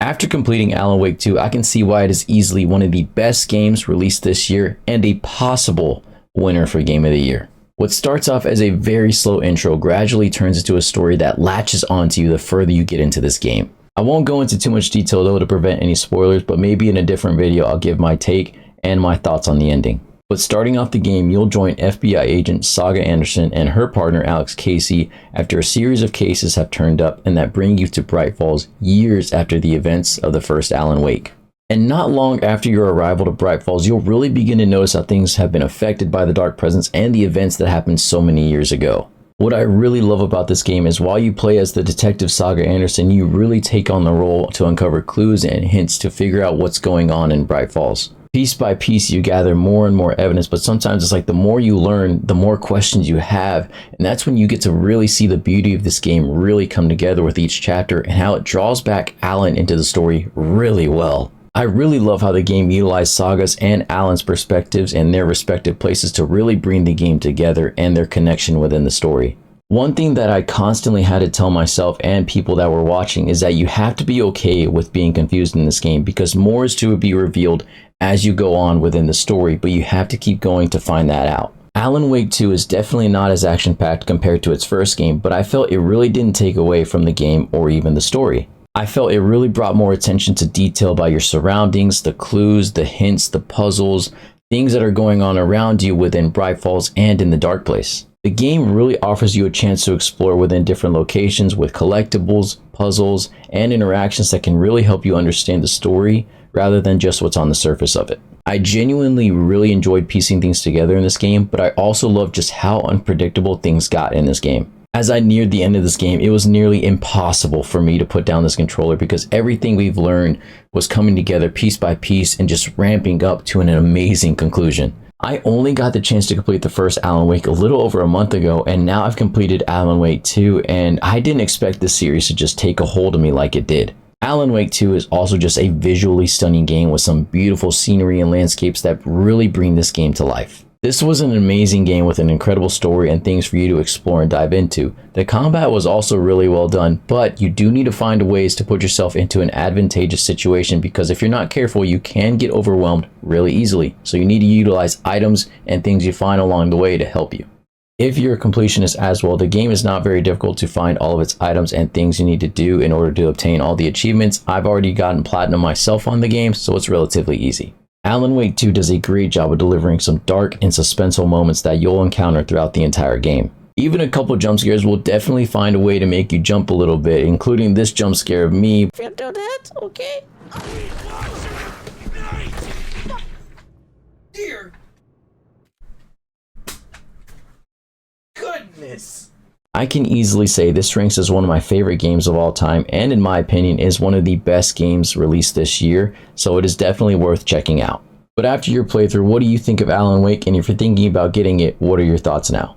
After completing Alan Wake 2, I can see why it is easily one of the best games released this year and a possible winner for Game of the Year. What starts off as a very slow intro gradually turns into a story that latches onto you the further you get into this game. I won't go into too much detail though to prevent any spoilers, but maybe in a different video I'll give my take and my thoughts on the ending. But starting off the game, you'll join FBI agent Saga Anderson and her partner Alex Casey after a series of cases have turned up and that bring you to Bright Falls years after the events of the first Alan Wake. And not long after your arrival to Bright Falls, you'll really begin to notice how things have been affected by the Dark Presence and the events that happened so many years ago. What I really love about this game is while you play as the detective Saga Anderson, you really take on the role to uncover clues and hints to figure out what's going on in Bright Falls. Piece by piece, you gather more and more evidence, but sometimes it's like the more you learn, the more questions you have, and that's when you get to really see the beauty of this game really come together with each chapter and how it draws back Alan into the story really well. I really love how the game utilized Saga's and Alan's perspectives and their respective places to really bring the game together and their connection within the story. One thing that I constantly had to tell myself and people that were watching is that you have to be okay with being confused in this game because more is to be revealed as you go on within the story, but you have to keep going to find that out. Alan Wake 2 is definitely not as action-packed compared to its first game, but I felt it really didn't take away from the game or even the story. I felt it really brought more attention to detail by your surroundings, the clues, the hints, the puzzles, things that are going on around you within Bright Falls and in the Dark Place. The game really offers you a chance to explore within different locations with collectibles, puzzles, and interactions that can really help you understand the story rather than just what's on the surface of it. I genuinely really enjoyed piecing things together in this game, but I also loved just how unpredictable things got in this game. As I neared the end of this game, it was nearly impossible for me to put down this controller because everything we've learned was coming together piece by piece and just ramping up to an amazing conclusion. I only got the chance to complete the first Alan Wake a little over a month ago, and now I've completed Alan Wake 2, and I didn't expect this series to just take a hold of me like it did. Alan Wake 2 is also just a visually stunning game with some beautiful scenery and landscapes that really bring this game to life. This was an amazing game with an incredible story and things for you to explore and dive into. The combat was also really well done, but you do need to find ways to put yourself into an advantageous situation because if you're not careful, you can get overwhelmed really easily. So you need to utilize items and things you find along the way to help you. If you're a completionist as well, the game is not very difficult to find all of its items and things you need to do in order to obtain all the achievements. I've already gotten platinum myself on the game, so it's relatively easy. Alan Wake 2 does a great job of delivering some dark and suspenseful moments that you'll encounter throughout the entire game. Even a couple jump scares will definitely find a way to make you jump a little bit, including this jump scare of me. If you do that, okay? Dear goodness. I can easily say this ranks as one of my favorite games of all time and in my opinion is one of the best games released this year, so it is definitely worth checking out. But after your playthrough, what do you think of Alan Wake, and if you're thinking about getting it, what are your thoughts now?